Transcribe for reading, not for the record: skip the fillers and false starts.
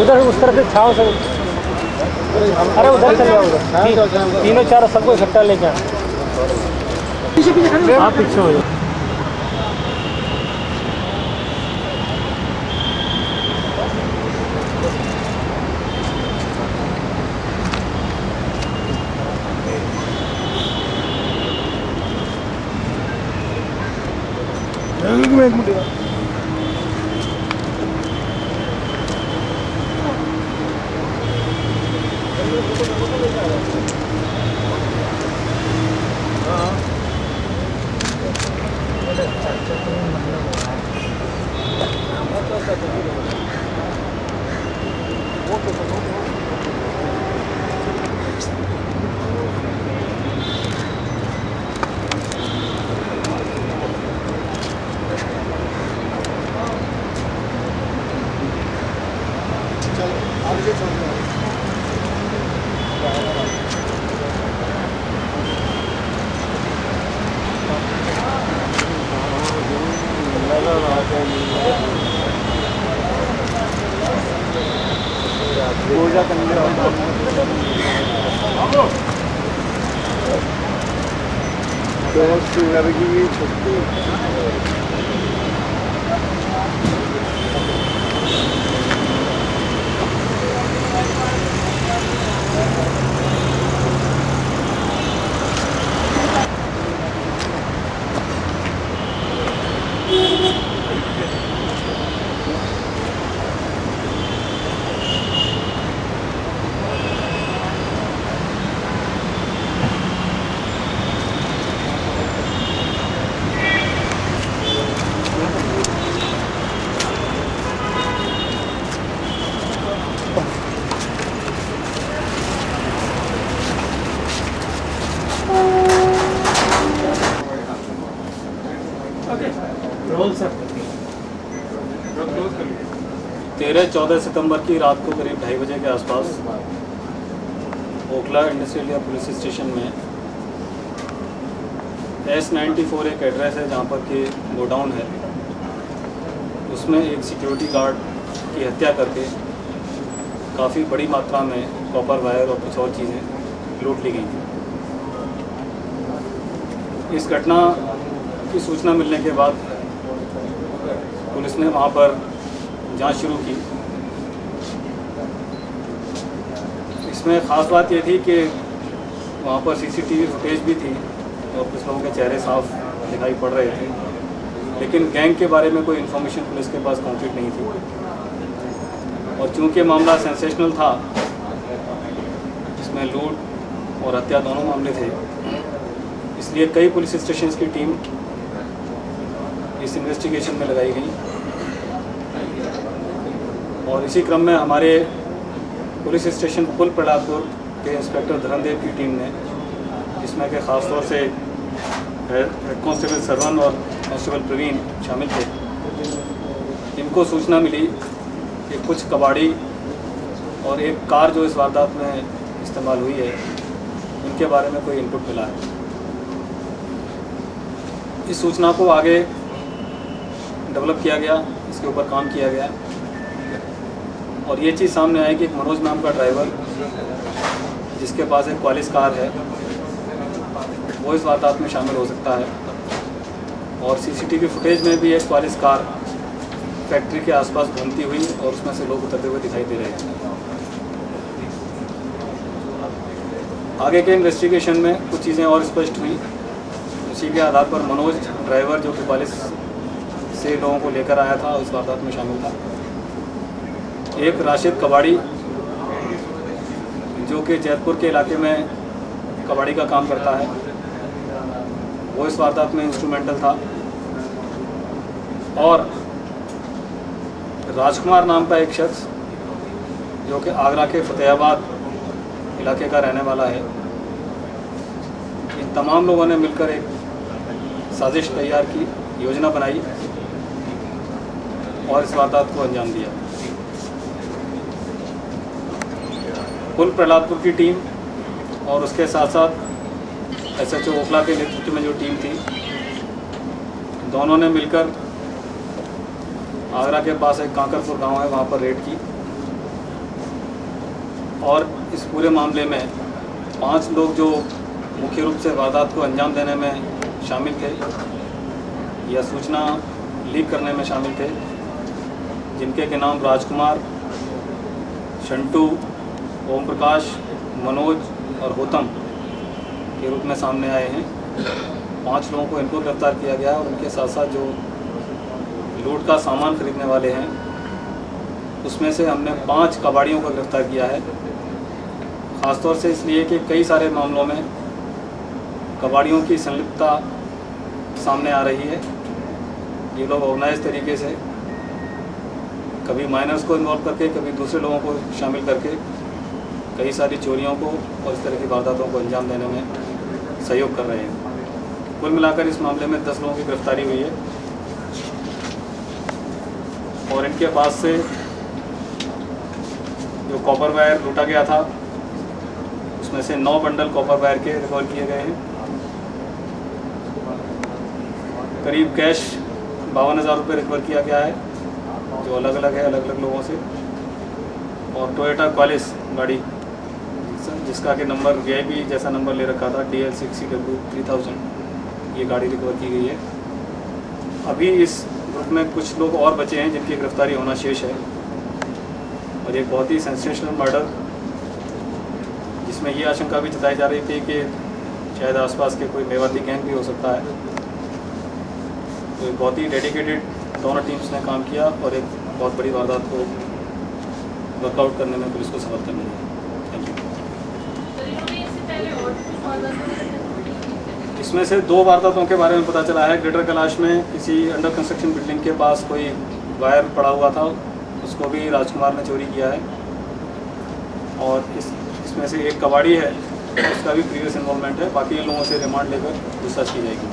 उधर उस तरफ से छाव सर। अरे उधर चल जाओ, उधर तीनों चारों सबको इकट्ठा लेके आ। आप पीछे हो जाओ। एक मिनट पूजा करने दोस्त लड़की छुट्टी रोल सर। 13-14 सितंबर की रात को करीब 2:30 बजे के आसपास Okhla industrial area police station में S94 एक एड्रेस है जहाँ पर कि गोडाउन है, उसमें एक सिक्योरिटी गार्ड की हत्या करके काफ़ी बड़ी मात्रा में कॉपर वायर और कुछ और चीज़ें लूट ली गई थी। इस घटना की सूचना मिलने के बाद पुलिस ने वहाँ पर जांच शुरू की। इसमें ख़ास बात ये थी कि वहाँ पर CCTV फुटेज भी थी और कुछ लोगों के चेहरे साफ दिखाई पड़ रहे थे, लेकिन गैंग के बारे में कोई इन्फॉर्मेशन पुलिस के पास कंप्लीट नहीं थी। और चूँकि मामला सेंसेशनल था, जिसमें लूट और हत्या दोनों मामले थे, इसलिए कई पुलिस स्टेशन की टीम इस इन्वेस्टिगेशन में लगाई गई। और इसी क्रम में हमारे पुलिस स्टेशन पुल प्रहलादपुर के इंस्पेक्टर धर्मदेव की टीम ने, जिसमें कि ख़ास तौर से हेड कांस्टेबल सरवन और कांस्टेबल प्रवीण शामिल थे, इनको सूचना मिली कि कुछ कबाड़ी और एक कार जो इस वारदात में इस्तेमाल हुई है, उनके बारे में कोई इनपुट मिला है। इस सूचना को आगे डेवलप किया गया, इसके ऊपर काम किया गया और ये चीज़ सामने आई कि एक मनोज नाम का ड्राइवर, जिसके पास एक क्वालिस कार है, वो इस वारदात में शामिल हो सकता है। और CCTV फुटेज में भी एक क्वालिस कार फैक्ट्री के आसपास घूमती हुई और उसमें से लोग उतरते हुए दिखाई दे रहे हैं। आगे के इन्वेस्टिगेशन में कुछ चीज़ें और स्पष्ट हुई। उसी के आधार पर मनोज ड्राइवर, जो कि 42 से लोगों को लेकर आया था, उस वारदात में शामिल था। एक राशिद कबाड़ी, जो कि जैतपुर के इलाके में कबाड़ी का काम करता है, वो इस वारदात में इंस्ट्रूमेंटल था। और राजकुमार नाम का एक शख्स, जो कि आगरा के फतेहाबाद इलाके का रहने वाला है। इन तमाम लोगों ने मिलकर एक साजिश तैयार की, योजना बनाई और इस वारदात को अंजाम दिया। पुल प्रहलादपुर की टीम और उसके साथ साथ SHO ओखला के नेतृत्व में जो टीम थी, दोनों ने मिलकर आगरा के पास एक कांकरपुर गांव है, वहाँ पर रेड की। और इस पूरे मामले में 5 लोग जो मुख्य रूप से वारदात को अंजाम देने में शामिल थे या सूचना लीक करने में शामिल थे, जिनके के नाम राजकुमार, शंटू, ओम प्रकाश, मनोज और होतम के रूप में सामने आए हैं। 5 लोगों को इनको गिरफ्तार किया गया और उनके साथ साथ जो लूट का सामान खरीदने वाले हैं उसमें से हमने 5 कबाड़ियों को गिरफ्तार किया है। ख़ासतौर से इसलिए कि कई सारे मामलों में कबाड़ियों की संलिप्तता सामने आ रही है। ये लोग ऑर्गेनाइज तरीके से कभी माइनर्स को इन्वॉल्व करके, कभी दूसरे लोगों को शामिल करके कई सारी चोरियों को और इस तरह की वारदातों को अंजाम देने में सहयोग कर रहे हैं। कुल मिलाकर इस मामले में 10 लोगों की गिरफ्तारी हुई है और इनके पास से जो कॉपर वायर लूटा गया था उसमें से 9 बंडल कॉपर वायर के रिकवर किए गए हैं। करीब कैश 52,000 रुपये रिकवर किया गया है, जो अलग अलग है अलग अलग लोगों से। और टोयोटा क्वालिस गाड़ी जिसका कि नंबर VIP जैसा नंबर ले रखा था DL6CW 3000, ये गाड़ी रिकवर की गई है। अभी इस ग्रुप में कुछ लोग और बचे हैं जिनकी गिरफ्तारी होना शेष है। और एक बहुत ही सेंसेशनल मर्डर जिसमें ये आशंका भी जताई जा रही थी कि शायद आसपास के कोई मेवाती गैंग भी हो सकता है। तो एक बहुत ही डेडिकेटेड दोनों टीम्स ने काम किया और एक बहुत बड़ी वारदात को वर्कआउट करने में पुलिस को सफलता मिली। Thank you. इसमें से 2 वारदातों के बारे में पता चला है। ग्रेटर कैलाश में किसी अंडर कंस्ट्रक्शन बिल्डिंग के पास कोई वायर पड़ा हुआ था, उसको भी राजकुमार ने चोरी किया है। और इसमें से एक कबाड़ी है, उसका भी प्रीवियस इन्वॉल्वमेंट है। बाकी लोगों से रिमांड लेकर पूछताछ की जाएगी।